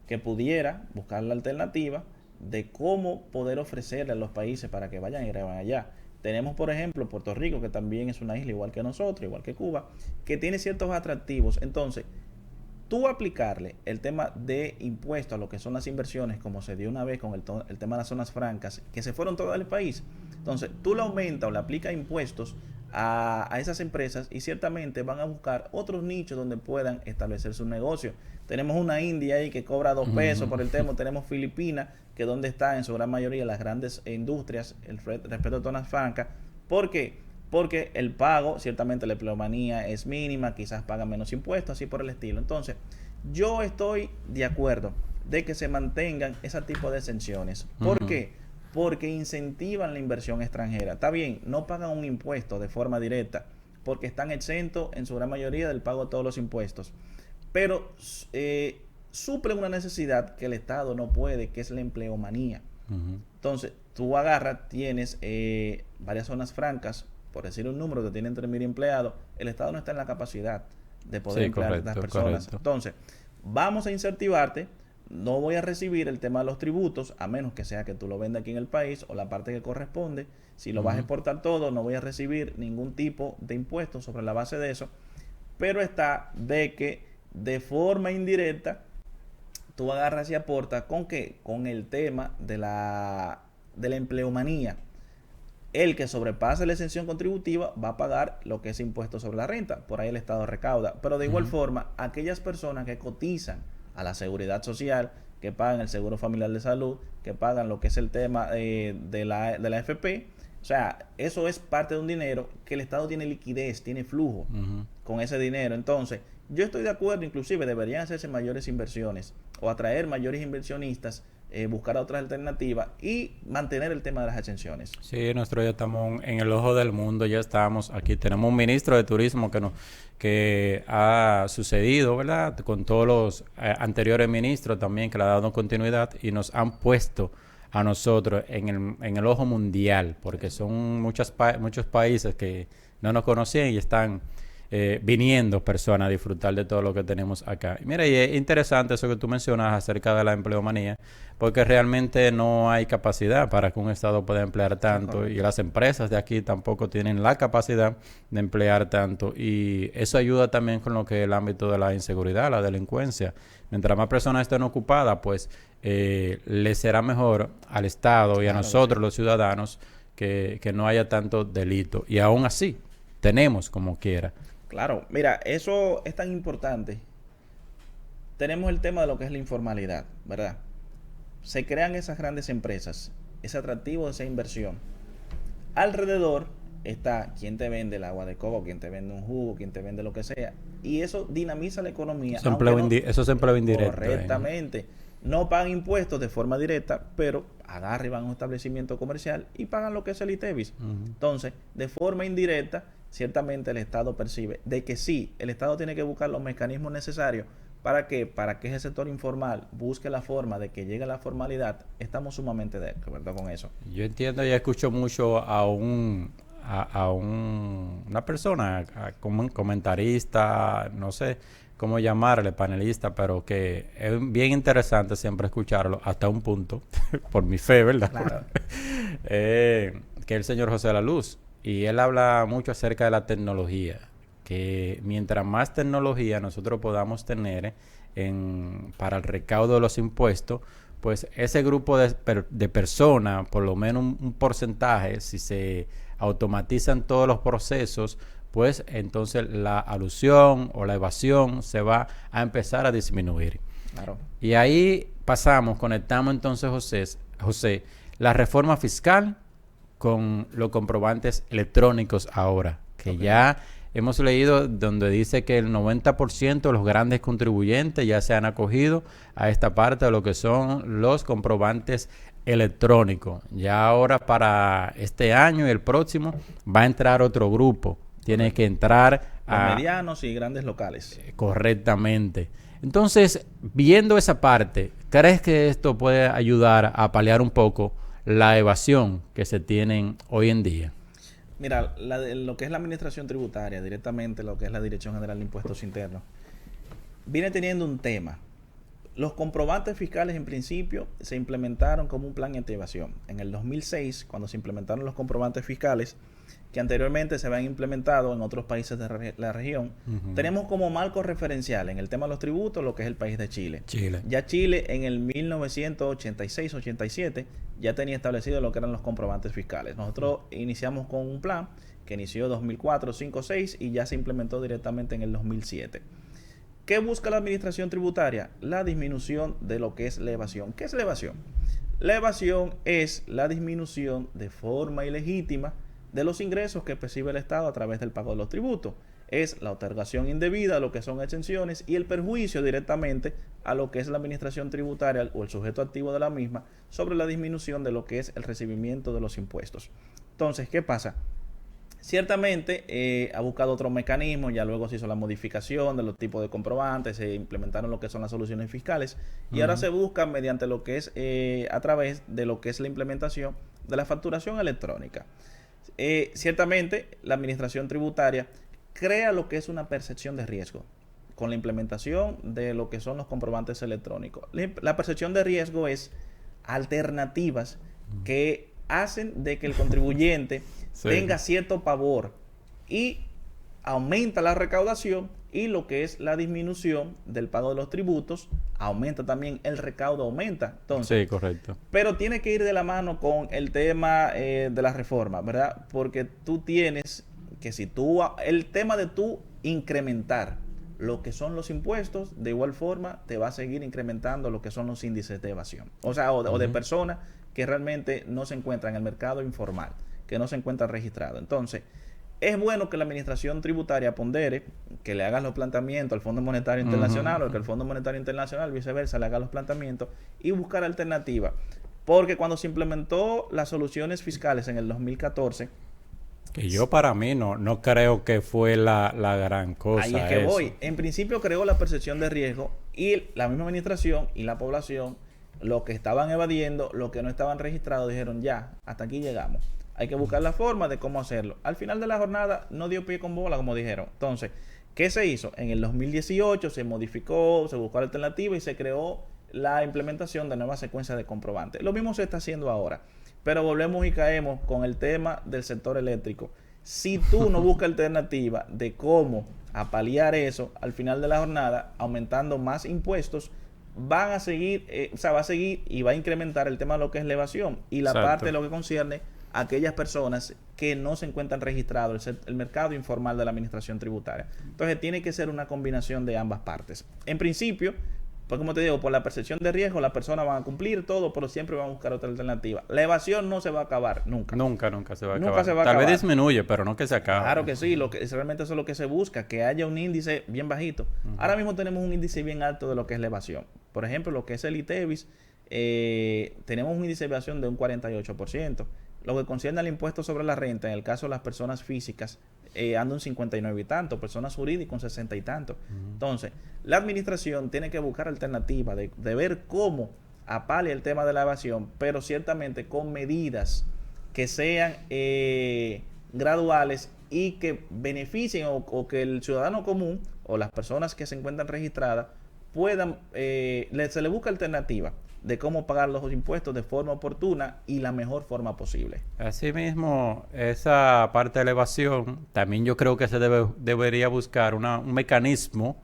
que pudiera buscar la alternativa de cómo poder ofrecerle a los países para que vayan y graben allá. Tenemos, por ejemplo, Puerto Rico, que también es una isla igual que nosotros, igual que Cuba, que tiene ciertos atractivos. Entonces, tú aplicarle el tema de impuestos a lo que son las inversiones, como se dio una vez con el tema de las zonas francas, que se fueron todas del país. Entonces, tú le aumentas o le aplicas impuestos a esas empresas y ciertamente van a buscar otros nichos donde puedan establecer su negocio. Tenemos una India ahí que cobra 2 pesos por el tema. Tenemos Filipinas, que donde están en su gran mayoría las grandes industrias, respecto a zonas francas. ¿Por qué? Porque el pago, ciertamente la empleomanía es mínima, quizás pagan menos impuestos, así por el estilo. Entonces, yo estoy de acuerdo de que se mantengan ese tipo de exenciones. ¿Por qué? Porque incentivan la inversión extranjera. Está bien, no pagan un impuesto de forma directa, porque están exentos en su gran mayoría del pago de todos los impuestos. Pero suplen una necesidad que el Estado no puede, que es la empleomanía. Entonces, tú agarras, tienes varias zonas francas, por decir un número que tienen 3.000 empleados, el Estado no está en la capacidad de poder emplear a estas personas. Correcto. Entonces, vamos a incentivarte, no voy a recibir el tema de los tributos, a menos que sea que tú lo vendas aquí en el país o la parte que corresponde. Si lo vas a exportar todo, no voy a recibir ningún tipo de impuestos sobre la base de eso. Pero está de que de forma indirecta tú agarras y aportas ¿con qué? Con el tema de la empleomanía. El que sobrepase la exención contributiva va a pagar lo que es impuesto sobre la renta. Por ahí el Estado recauda. Pero de igual forma, aquellas personas que cotizan a la seguridad social, que pagan el seguro familiar de salud, que pagan lo que es el tema de la AFP, o sea, eso es parte de un dinero que el Estado tiene liquidez, tiene flujo con ese dinero. Entonces, yo estoy de acuerdo, inclusive deberían hacerse mayores inversiones o atraer mayores inversionistas, buscar otras alternativas y mantener el tema de las exenciones. Sí, nosotros ya estamos en el ojo del mundo, ya estamos aquí. Tenemos un ministro de turismo que ha sucedido, ¿verdad? Con todos los anteriores ministros también que le ha dado continuidad y nos han puesto a nosotros en el ojo mundial, porque son muchos países que no nos conocían y están viniendo personas a disfrutar de todo lo que tenemos acá. Y mira, y es interesante eso que tú mencionas acerca de la empleomanía, porque realmente no hay capacidad para que un Estado pueda emplear tanto, y las empresas de aquí tampoco tienen la capacidad de emplear tanto, y eso ayuda también con lo que es el ámbito de la inseguridad, la delincuencia. Mientras más personas estén ocupadas, pues le será mejor al Estado y a nosotros, los ciudadanos, que no haya tanto delito. Y aún así, tenemos como quiera. Claro, mira, eso es tan importante. Tenemos el tema de lo que es la informalidad, ¿verdad? Se crean esas grandes empresas, ese atractivo de esa inversión. Alrededor está quien te vende el agua de coco, quien te vende un jugo, quien te vende lo que sea. Y eso dinamiza la economía. Eso es empleo indirecto. Correctamente. No pagan impuestos de forma directa, pero agarran y van a un establecimiento comercial y pagan lo que es el ITEVIS. Entonces, de forma indirecta, ciertamente el Estado percibe de que sí, el Estado tiene que buscar los mecanismos necesarios para que ese sector informal busque la forma de que llegue a la formalidad. Estamos sumamente de acuerdo con eso. Yo entiendo y escucho mucho a una persona, como un comentarista, no sé cómo llamarle, panelista, pero que es bien interesante siempre escucharlo hasta un punto, por mi fe, ¿verdad? Claro. Que es el señor José La Luz. Y él habla mucho acerca de la tecnología, que mientras más tecnología nosotros podamos tener para el recaudo de los impuestos, pues ese grupo de personas, por lo menos un porcentaje, si se automatizan todos los procesos, pues entonces la alusión o la evasión se va a empezar a disminuir. Claro. Y ahí conectamos entonces, José, la reforma fiscal con los comprobantes electrónicos ahora, que ya hemos leído donde dice que el 90% de los grandes contribuyentes ya se han acogido a esta parte de lo que son los comprobantes electrónicos. Ya ahora para este año y el próximo va a entrar otro grupo. Tiene que entrar a medianos y grandes locales. Correctamente. Entonces, viendo esa parte, ¿crees que esto puede ayudar a paliar un poco la evasión que se tienen hoy en día? Mira, lo que es la administración tributaria, directamente lo que es la Dirección General de Impuestos Internos, viene teniendo un tema. Los comprobantes fiscales en principio se implementaron como un plan anti-evasión. En el 2006, cuando se implementaron los comprobantes fiscales, que anteriormente se habían implementado en otros países de la región, tenemos como marco referencial en el tema de los tributos lo que es el país de Chile. Ya Chile en el 1986-87 ya tenía establecido lo que eran los comprobantes fiscales. Nosotros iniciamos con un plan que inició 2004, 5, 6 y ya se implementó directamente en el 2007. ¿Qué busca la administración tributaria? La disminución de lo que es la evasión. ¿Qué es la evasión? La evasión es la disminución de forma ilegítima de los ingresos que percibe el Estado a través del pago de los tributos. Es la otorgación indebida, lo que son exenciones, y el perjuicio directamente a lo que es la administración tributaria o el sujeto activo de la misma sobre la disminución de lo que es el recibimiento de los impuestos. Entonces, ¿qué pasa? Ciertamente ha buscado otro mecanismo, ya luego se hizo la modificación de los tipos de comprobantes, se implementaron lo que son las soluciones fiscales y ahora se busca mediante lo que es a través de lo que es la implementación de la facturación electrónica. Ciertamente la administración tributaria crea lo que es una percepción de riesgo con la implementación de lo que son los comprobantes electrónicos. La percepción de riesgo es alternativas que hacen de que el contribuyente tenga cierto pavor y aumenta la recaudación, y lo que es la disminución del pago de los tributos aumenta también, el recaudo aumenta. Entonces, sí, correcto. Pero tiene que ir de la mano con el tema de la reforma, ¿verdad? Porque tú tienes que, el tema de tú incrementar lo que son los impuestos, de igual forma te va a seguir incrementando lo que son los índices de evasión. O sea, o de personas que realmente no se encuentran en el mercado informal, que no se encuentran registrados. Entonces, es bueno que la administración tributaria pondere, que le haga los planteamientos al Fondo Monetario Internacional, o que el Fondo Monetario Internacional, viceversa, le haga los planteamientos y buscar alternativas. Porque cuando se implementó las soluciones fiscales en el 2014, que yo para mí no creo que fue la gran cosa. Ahí es que voy. En principio creó la percepción de riesgo, y la misma administración y la población, los que estaban evadiendo, los que no estaban registrados, dijeron ya, hasta aquí llegamos. Hay que buscar la forma de cómo hacerlo. Al final de la jornada no dio pie con bola, como dijeron. Entonces, ¿qué se hizo? En el 2018 se modificó, se buscó alternativa y se creó la implementación de nuevas secuencias de comprobantes. Lo mismo se está haciendo ahora. Pero volvemos y caemos con el tema del sector eléctrico. Si tú no buscas alternativa de cómo paliar eso, al final de la jornada, aumentando más impuestos, van a seguir, va a seguir y va a incrementar el tema de lo que es la evasión y la parte de lo que concierne a aquellas personas que no se encuentran registrados, el mercado informal de la administración tributaria. Entonces tiene que ser una combinación de ambas partes. En principio, pues como te digo, por la percepción de riesgo, las personas van a cumplir todo, pero siempre van a buscar otra alternativa. La evasión no se va a acabar nunca. Nunca se va a acabar. Tal vez disminuye, pero no que se acabe. Claro que sí, realmente eso es lo que se busca, que haya un índice bien bajito. Ahora mismo tenemos un índice bien alto de lo que es la evasión. Por ejemplo, lo que es el ITEVIS, tenemos un índice de evasión de un 48%. Lo que concierne al impuesto sobre la renta, en el caso de las personas físicas, anda un 59 y tanto, personas jurídicas un 60 y tanto. Entonces, la administración tiene que buscar alternativas de ver cómo apalia el tema de la evasión, pero ciertamente con medidas que sean graduales y que beneficien o que el ciudadano común o las personas que se encuentran registradas puedan, se le busca alternativa de cómo pagar los impuestos de forma oportuna y la mejor forma posible. Asimismo, esa parte de la evasión, también yo creo que se debería buscar un mecanismo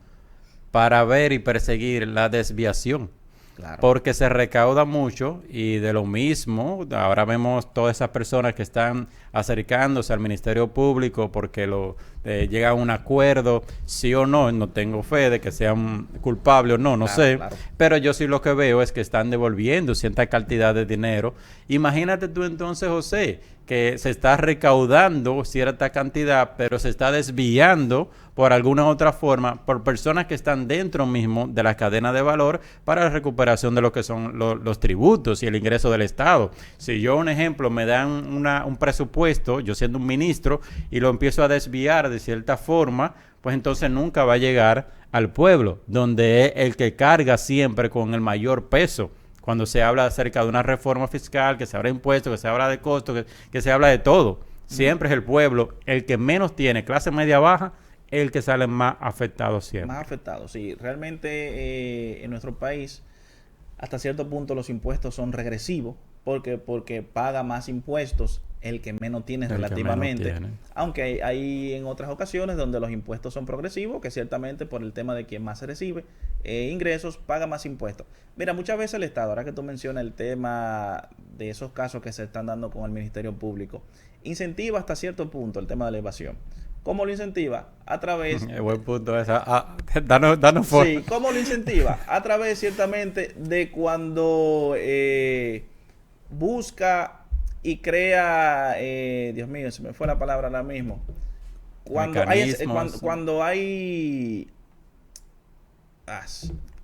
para ver y perseguir la desviación. Claro. porque se recauda mucho y de lo mismo, ahora vemos todas esas personas que están acercándose al Ministerio Público porque llega a un acuerdo, sí o no, no tengo fe de que sean culpables o no, no Claro, sé, claro. pero yo sí lo que veo es que están devolviendo cierta cantidad de dinero. Imagínate tú entonces, José, que se está recaudando cierta cantidad, pero se está desviando por alguna otra forma por personas que están dentro mismo de la cadena de valor para la recuperación de lo que son los tributos y el ingreso del Estado. Si yo, un ejemplo, me dan un presupuesto, yo siendo un ministro, y lo empiezo a desviar de cierta forma, pues entonces nunca va a llegar al pueblo, donde es el que carga siempre con el mayor peso. Cuando se habla acerca de una reforma fiscal, que se habla de impuestos, que se habla de costos, que se habla de todo, siempre es el pueblo el que menos tiene, clase media baja, el que sale más afectado siempre. Más afectados, sí. Realmente en nuestro país, hasta cierto punto los impuestos son regresivos, porque paga más impuestos el que menos tiene El que menos relativamente. tiene. Aunque hay en otras ocasiones donde los impuestos son progresivos, que ciertamente por el tema de quien más se recibe ingresos, paga más impuestos. Mira, muchas veces el Estado, ahora que tú mencionas el tema de esos casos que se están dando con el Ministerio Público, incentiva hasta cierto punto el tema de la evasión. ¿Cómo lo incentiva? A través... Buen punto esa. Danos forma. Sí, ¿cómo lo incentiva? A través ciertamente de cuando busca y crea, Dios mío, se me fue la palabra ahora mismo. Cuando hay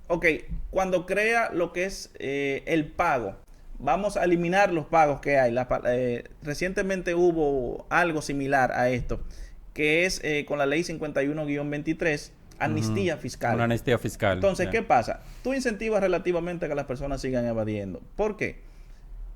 ok, cuando crea lo que es el pago. Vamos a eliminar los pagos que hay. Recientemente hubo algo similar a esto, que es con la ley 51-23, amnistía fiscal. Una amnistía fiscal. Entonces, ¿qué pasa? Tú incentivas relativamente a que las personas sigan evadiendo. ¿Por qué?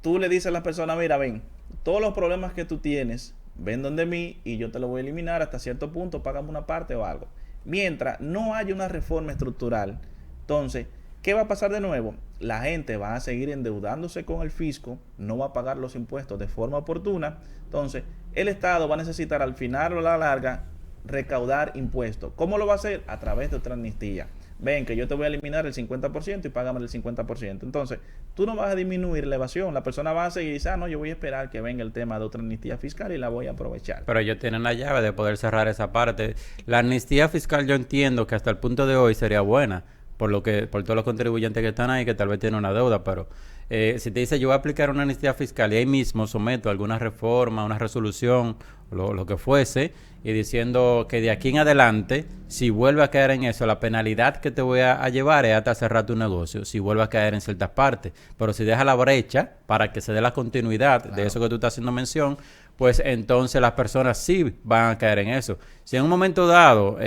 Tú le dices a las personas, mira, ven, todos los problemas que tú tienes, ven donde mí y yo te lo voy a eliminar hasta cierto punto, págame una parte o algo. Mientras no haya una reforma estructural, entonces, ¿qué va a pasar de nuevo? La gente va a seguir endeudándose con el fisco, no va a pagar los impuestos de forma oportuna. Entonces, el Estado va a necesitar al final o a la larga recaudar impuestos. ¿Cómo lo va a hacer? A través de otra amnistía. Ven que yo te voy a eliminar el 50% y págame el 50%. Entonces, tú no vas a disminuir la evasión. La persona va a seguir y dice, no, yo voy a esperar que venga el tema de otra amnistía fiscal y la voy a aprovechar. Pero ellos tienen la llave de poder cerrar esa parte. La amnistía fiscal yo entiendo que hasta el punto de hoy sería buena, por todos los contribuyentes que están ahí que tal vez tienen una deuda, pero si te dice yo voy a aplicar una amnistía fiscal y ahí mismo someto alguna reforma, una resolución, lo que fuese, y diciendo que de aquí en adelante, si vuelve a caer en eso, la penalidad que te voy a llevar es hasta cerrar tu negocio, si vuelve a caer en ciertas partes. Pero si deja la brecha para que se dé la continuidad de eso que tú estás haciendo mención, pues entonces las personas sí van a caer en eso. Si en un momento dado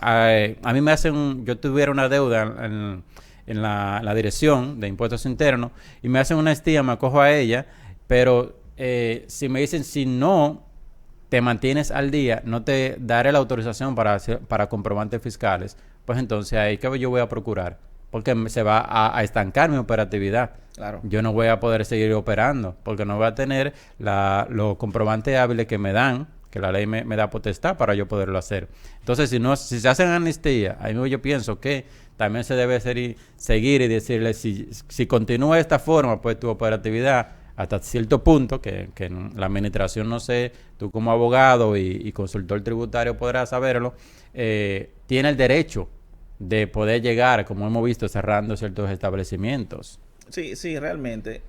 a mí me hacen, yo tuviera una deuda en la dirección de impuestos internos y me hacen una amnistía, me acojo a ella, pero si me dicen si no te mantienes al día, no te daré la autorización para comprobantes fiscales, pues entonces ahí que yo voy a procurar, porque se va a estancar mi operatividad. Claro. Yo no voy a poder seguir operando, porque no voy a tener los comprobantes hábiles que me dan, que la ley me da potestad para yo poderlo hacer. Entonces, si se hacen amnistía, ahí yo pienso que también se debe seguir y decirle, si continúa de esta forma, pues tu operatividad hasta cierto punto, que la administración, no sé, tú como abogado y consultor tributario podrás saberlo, tiene el derecho de poder llegar, como hemos visto, cerrando ciertos establecimientos. Sí, sí, realmente.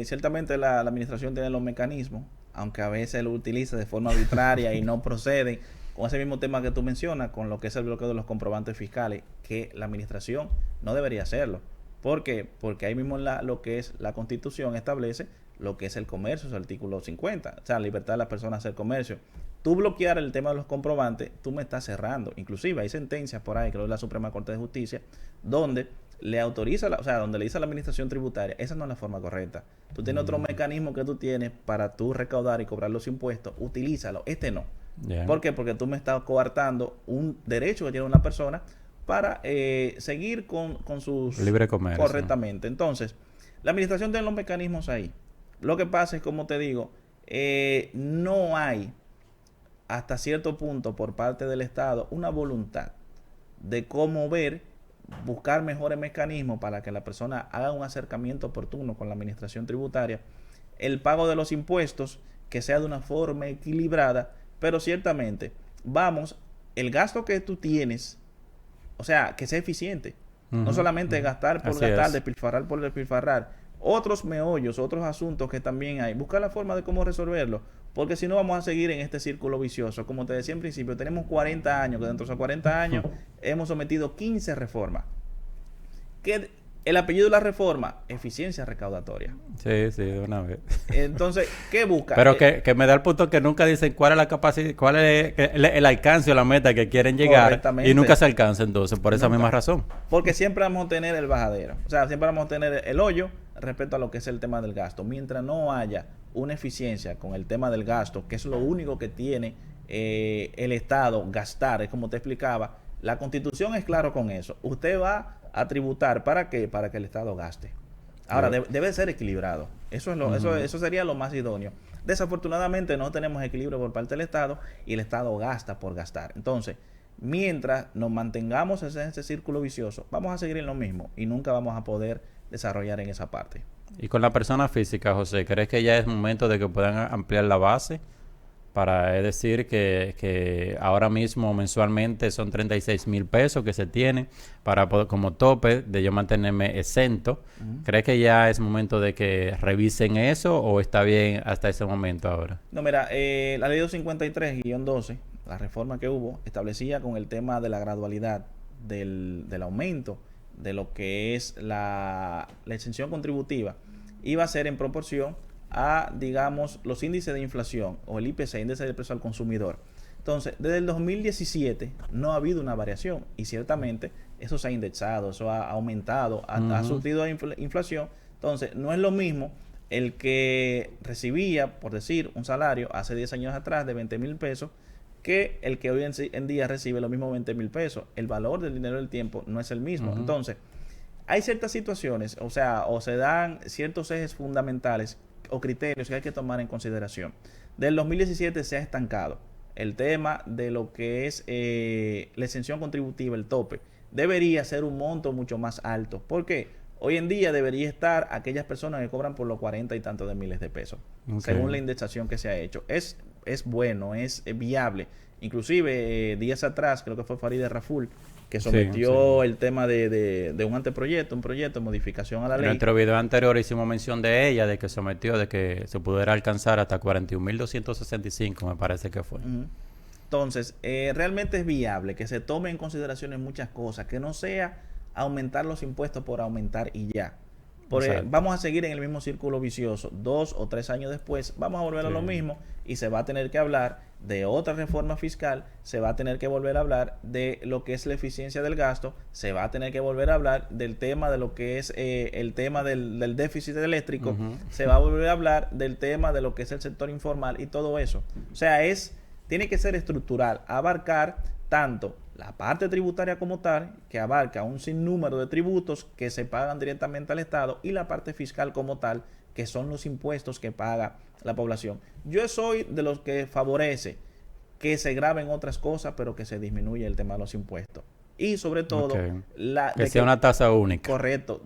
Ciertamente la administración tiene los mecanismos, aunque a veces lo utiliza de forma arbitraria y no proceden con ese mismo tema que tú mencionas, con lo que es el bloqueo de los comprobantes fiscales, que la administración no debería hacerlo. ¿Por qué? Porque ahí mismo lo que es la Constitución establece lo que es el comercio, es el artículo 50, o sea, la libertad de las personas a hacer comercio. Tú bloquear el tema de los comprobantes, tú me estás cerrando. Inclusive hay sentencias por ahí, creo que es la Suprema Corte de Justicia, donde le autoriza, donde le dice a la administración tributaria, esa no es la forma correcta. Tú tienes otro mecanismo que tú tienes para tú recaudar y cobrar los impuestos, utilízalo, este no. Yeah. ¿Por qué? Porque tú me estás coartando un derecho que tiene una persona para seguir con sus... Libre comercio. Correctamente. Entonces, la administración tiene los mecanismos ahí. Lo que pasa es, como te digo, no hay hasta cierto punto por parte del Estado una voluntad de cómo ver buscar mejores mecanismos para que la persona haga un acercamiento oportuno con la administración tributaria, el pago de los impuestos que sea de una forma equilibrada, pero ciertamente, el gasto que tú tienes, o sea, que sea eficiente. No solamente gastar por gastar, despilfarrar por despilfarrar. Otros meollos, otros asuntos que también hay. Buscar la forma de cómo resolverlo. Porque si no vamos a seguir en este círculo vicioso. Como te decía en principio, tenemos 40 años, que dentro de esos 40 años hemos sometido 15 reformas. ¿Qué el apellido de la reforma? Eficiencia recaudatoria. Sí, de una vez. Entonces, ¿qué busca? Pero que me da el punto que nunca dicen cuál es la capacidad, cuál es el alcance o la meta que quieren llegar y nunca se alcanza entonces, por esa misma razón. Porque siempre vamos a tener el bajadero. O sea, siempre vamos a tener el hoyo respecto a lo que es el tema del gasto. Mientras no haya una eficiencia con el tema del gasto, que es lo único que tiene el Estado, gastar, es como te explicaba, la Constitución es claro con eso. Usted va a tributar, ¿para qué? Para que el Estado gaste. Ahora, debe ser equilibrado. Eso sería lo más idóneo. Desafortunadamente no tenemos equilibrio por parte del Estado y el Estado gasta por gastar. Entonces, mientras nos mantengamos en ese círculo vicioso, vamos a seguir en lo mismo y nunca vamos a poder desarrollar en esa parte. Y con la persona física, José, ¿crees que ya es momento de que puedan ampliar la base? Para decir que ahora mismo mensualmente son 36,000 pesos que se tiene para poder, como tope de yo mantenerme exento. ¿Crees que ya es momento de que revisen eso o está bien hasta ese momento ahora? No, mira, la ley 253-12, la reforma que hubo, establecía con el tema de la gradualidad del aumento de lo que es la exención contributiva, iba a ser en proporción a, digamos, los índices de inflación o el IPC, índice de precio al consumidor. Entonces, desde el 2017 no ha habido una variación y ciertamente eso se ha indexado, eso ha aumentado, ha surtido inflación. Entonces, no es lo mismo el que recibía, por decir, un salario hace 10 años atrás de 20,000 pesos que el que hoy en día recibe los mismos 20,000 pesos. El valor del dinero del tiempo no es el mismo. Entonces, hay ciertas situaciones, o sea, o se dan ciertos ejes fundamentales o criterios que hay que tomar en consideración. Del 2017 se ha estancado el tema de lo que es la exención contributiva, el tope. Debería ser un monto mucho más alto. ¿Por qué? Hoy en día debería estar aquellas personas que cobran por los 40 y tantos de miles de pesos, según la indexación que se ha hecho. Es bueno, es viable. Inclusive días atrás, creo que fue Farideh Raful, que sometió el tema de un anteproyecto, un proyecto de modificación a la ley. En nuestro video anterior hicimos mención de ella, de que sometió, de que se pudiera alcanzar hasta 41,265, me parece que fue. Entonces, realmente es viable que se tome en consideración en muchas cosas, que no sea aumentar los impuestos por aumentar y ya. Vamos a seguir en el mismo círculo vicioso. 2 o 3 años después vamos a volver a lo mismo y se va a tener que hablar de otra reforma fiscal, se va a tener que volver a hablar de lo que es la eficiencia del gasto, se va a tener que volver a hablar del tema de lo que es el tema del déficit eléctrico, se va a volver a hablar del tema de lo que es el sector informal y todo eso. O sea, tiene que ser estructural, abarcar tanto la parte tributaria como tal, que abarca un sinnúmero de tributos que se pagan directamente al Estado, y la parte fiscal como tal, que son los impuestos que paga la población. Yo soy de los que favorece que se graben otras cosas, pero que se disminuya el tema de los impuestos. Y sobre todo, que sea una tasa única. Correcto.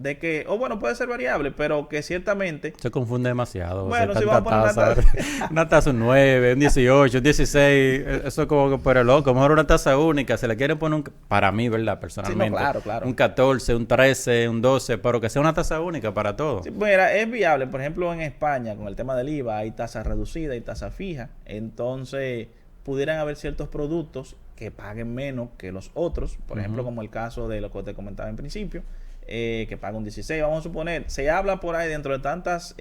Puede ser variable, pero que ciertamente... Se confunde demasiado. Bueno, si vamos a poner una tasa, un 9, un 18, un 16, eso es como que por el loco. Mejor una tasa única. Se le quiere poner para mí, ¿verdad? Personalmente. Sí, no, claro. Un 14, un 13, un 12, pero que sea una tasa única para todo. Sí, mira, es viable. Por ejemplo, en España, con el tema del IVA, hay tasa reducida y tasa fija. Entonces, pudieran haber ciertos productos que paguen menos que los otros, por ejemplo, como el caso de lo que te comentaba en principio, que paga un 16, vamos a suponer, se habla por ahí dentro de tantas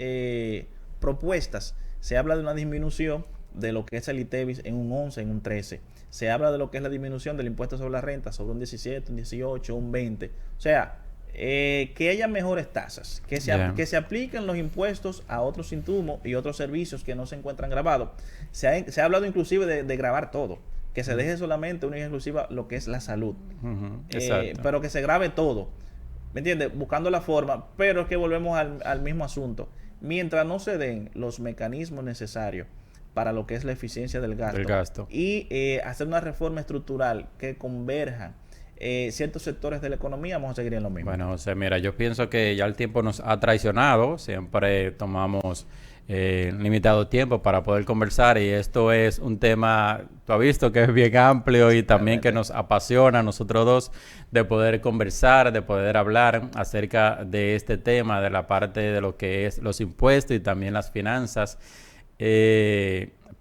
propuestas, se habla de una disminución de lo que es el ITEVIS en un 11, en un 13, se habla de lo que es la disminución del impuesto sobre la renta, sobre un 17, un 18, un 20, o sea, que haya mejores tasas, que se apliquen los impuestos a otros insumos y otros servicios que no se encuentran grabados. Se ha hablado inclusive de grabar todo, que se deje solamente una exclusiva lo que es la salud, pero que se grabe todo, ¿me entiendes? Buscando la forma, pero es que volvemos al mismo asunto. Mientras no se den los mecanismos necesarios para lo que es la eficiencia del gasto. Y hacer una reforma estructural que converja ciertos sectores de la economía, vamos a seguir en lo mismo. Bueno, José, mira, yo pienso que ya el tiempo nos ha traicionado, siempre tomamos limitado tiempo para poder conversar y esto es un tema, tú has visto que es bien amplio y también que nos apasiona a nosotros dos de poder conversar, de poder hablar acerca de este tema, de la parte de lo que es los impuestos y también las finanzas.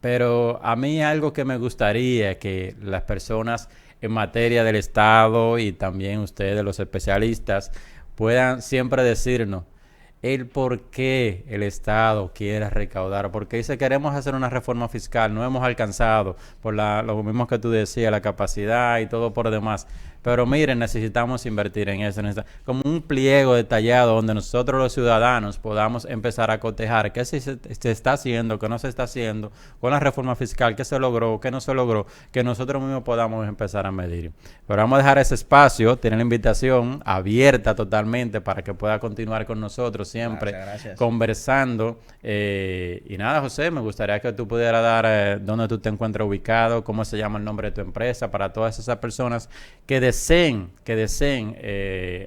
Pero a mí algo que me gustaría que las personas en materia del Estado y también ustedes, los especialistas, puedan siempre decirnos el por qué el Estado quiere recaudar, porque dice queremos hacer una reforma fiscal, no hemos alcanzado por lo mismo que tú decías, la capacidad y todo por demás. Pero miren, necesitamos invertir en eso, como un pliego detallado donde nosotros los ciudadanos podamos empezar a cotejar qué se está haciendo, qué no se está haciendo con la reforma fiscal, qué se logró, qué no se logró, que nosotros mismos podamos empezar a medir. Pero vamos a dejar ese espacio, tiene la invitación abierta totalmente para que pueda continuar con nosotros siempre Gracias. Conversando. Y nada, José, me gustaría que tú pudieras dar dónde tú te encuentras ubicado, cómo se llama el nombre de tu empresa, para todas esas personas que deseen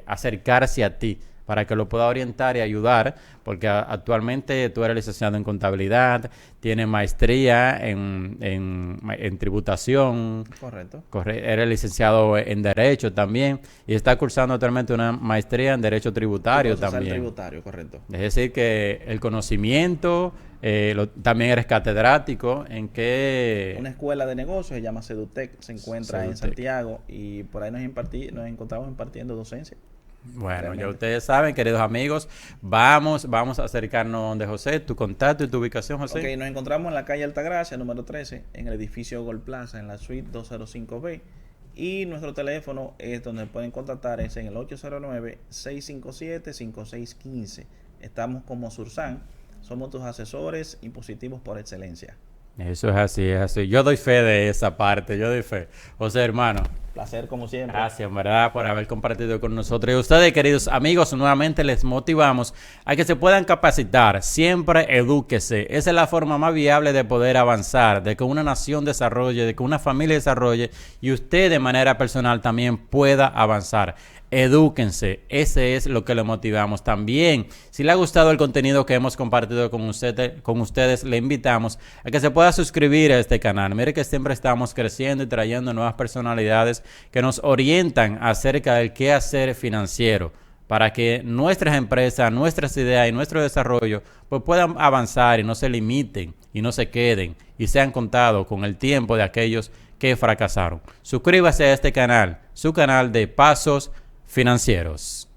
acercarse a ti para que lo pueda orientar y ayudar, porque actualmente tú eres licenciado en contabilidad, tienes maestría en tributación. Correcto. Eres licenciado en Derecho también y está cursando actualmente una maestría en Derecho Tributario también. Tributario, correcto. Es decir, que el conocimiento, también eres catedrático en qué... Una escuela de negocios, se llama Sedutec, se encuentra en Santiago y por ahí nos encontramos impartiendo docencia. Bueno, realmente. Ya ustedes saben, queridos amigos, vamos a acercarnos de José, tu contacto y tu ubicación, José. Ok, nos encontramos en la calle Altagracia, número 13, en el edificio Gold Plaza, en la suite 205B. Y nuestro teléfono es donde pueden contactar, es en el 809-657-5615. Estamos como Sursan, somos tus asesores impositivos por excelencia. Eso es así, es así. Yo doy fe de esa parte, yo doy fe. José, hermano. Placer como siempre. Gracias, en verdad, por haber compartido con nosotros. Y ustedes, queridos amigos, nuevamente les motivamos a que se puedan capacitar. Siempre edúquese. Esa es la forma más viable de poder avanzar, de que una nación desarrolle, de que una familia desarrolle y usted de manera personal también pueda avanzar. Edúquense, ese es lo que le motivamos. También, si le ha gustado el contenido que hemos compartido con ustedes, le invitamos a que se pueda suscribir a este canal. Mire que siempre estamos creciendo y trayendo nuevas personalidades que nos orientan acerca del quehacer financiero para que nuestras empresas, nuestras ideas y nuestro desarrollo pues puedan avanzar y no se limiten y no se queden y sean contados con el tiempo de aquellos que fracasaron. Suscríbase a este canal, su canal de Pasos Financieros.